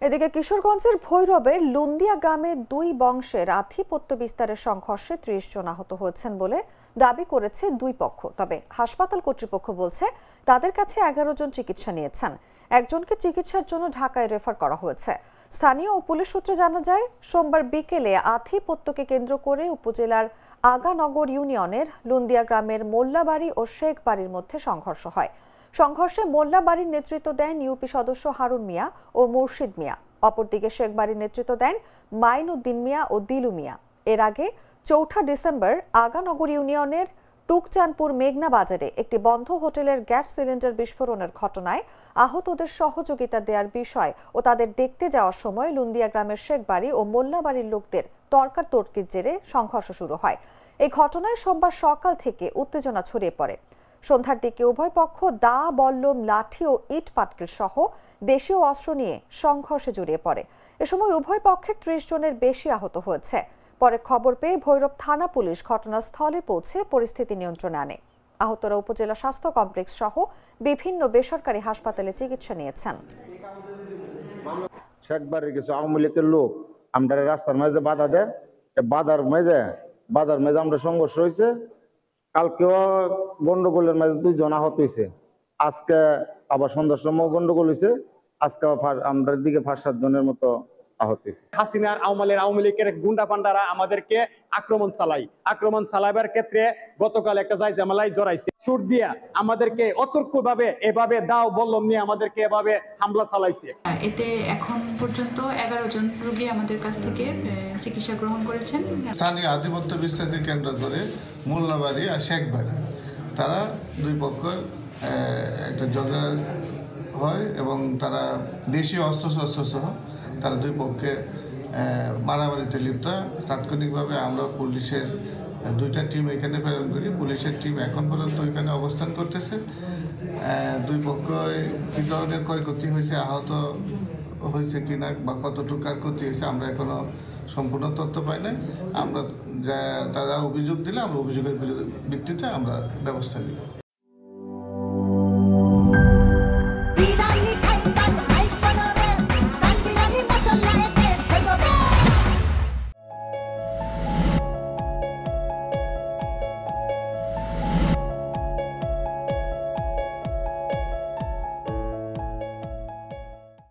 এদিকে কিশোরগঞ্জের ভৈরবের লুন্দিয়া গ্রামে দুই বংশের আধিপত্য বিস্তারের সংঘর্ষে ৩০ জন আহত হয়েছেন বলে দাবি করেছে দুই পক্ষ। তবে হাসপাতাল কর্তৃপক্ষ বলছে তাদের কাছে ১১ জন চিকিৎসা নিয়েছেন, একজনকে চিকিৎসার জন্য ঢাকায় রেফার করা হয়েছে। স্থানীয় ও পুলিশ সূত্রে জানা যায়, সোমবার বিকেলে আধিপত্যকে কেন্দ্র করে উপজেলার আগানগর ইউনিয়নের লুন্দিয়া গ্রামের মোল্লাবাড়ি ও শেখ বাড়ির মধ্যে সংঘর্ষ হয়। সংঘর্ষে মোল্লা বাড়ির নেতৃত্ব দেন ইউপি সদস্য হারুন মিয়া ও মুর্শিদ মিয়া। অপরদিকে শেখ বাড়ির নেতৃত্ব দেন মাইন উদ্দিন মিয়া ও দিলু মিয়া। এর আগে ৪ ডিসেম্বর আগানগর ইউনিয়নের টুকচানপুর মেঘনা বাজারে একটি বন্ধ হোটেলের গ্যাস সিলিন্ডার বিস্ফোরণের ঘটনায় আহতদের সহযোগিতা দেওয়ার বিষয় ও তাদের দেখতে যাওয়ার সময় লুন্দিয়া গ্রামের শেখ বাড়ি ও মোল্লা বাড়ির লোকদের তর্কাতর্কির জেরে সংঘর্ষ শুরু হয়। এই ঘটনায় সোমবার সকাল থেকে উত্তেজনা ছড়িয়ে পড়ে। সন্ধ্যার দিকে উভয় পক্ষ দা, বল্লম, লাঠি ও ইট পাটকেল সহ দেশীয় অস্ত্র নিয়ে সংঘর্ষে জড়িয়ে পড়ে। এ সময় উভয় পক্ষের ৩০ জনের বেশি আহত হয়েছে। পরে খবর পেয়ে ভৈরব থানা পুলিশ ঘটনাস্থলে পৌঁছে পরিস্থিতি নিয়ন্ত্রণে আনে। আহতরা উপজেলা স্বাস্থ্য কমপ্লেক্স সহ বিভিন্ন বেসরকারি হাসপাতালে চিকিৎসা নিয়েছেন। শেখবাড়ির কিছু আওয়ামী লীগের লোক আমরা রাস্তার মাঝে বাধা দেয়, বাধার মাঝে আমরা সংঘর্ষ হয়েছে। কালকেও গন্ডগোলের মাঝে 2 জন আহত হয়েছে। আজকে আবার সন্ধ্যার সময় গন্ডগোল হয়েছে। আজকে আমরা দিকে 5-7 জনের মতো আহত হয়েছে। হাসিনার আওয়ামী লীগের গুন্ডা পান্ডারা আমাদেরকে আক্রমণ চালাবার ক্ষেত্রে গতকাল একটা জায়জামালাই জড়াইছে। সুর দিয়া আমাদেরকে অতর্কভাবে এভাবে দাও বল্লম নিয়ে আমাদেরকে এভাবে হামলা চালাইছে। এতে এখন পর্যন্ত 11 জন রোগী আমাদের কাছ থেকে চিকিৎসা গ্রহণ করেছেন। স্থানীয় আধিপত্য বিস্তারকে কেন্দ্র করে মোল্লাবাড়ি আর শেখ বাড়ি তারা দুই পক্ষের একটা ঝগড়া হয় এবং তারা দেশীয় অস্ত্রশস্ত্র সহ তারা দুই পক্ষে মারামারিতে লিপ্ত। তাৎক্ষণিকভাবে আমরা পুলিশের 2টা টিম এখানে প্রেরণ করি। পুলিশের টিম এখন পর্যন্ত এখানে অবস্থান করতেছে। দুই পক্ষ কী ধরনের ক্ষয়ক্ষতি হয়েছে, আহত হয়েছে কিনা বা কতটুকু কার ক্ষতি হয়েছে আমরা এখনো সম্পূর্ণ তথ্য পাই নাই। আমরা তারা অভিযোগ দিলে আমরা অভিযোগের ভিত্তিতে আমরা ব্যবস্থা নিব।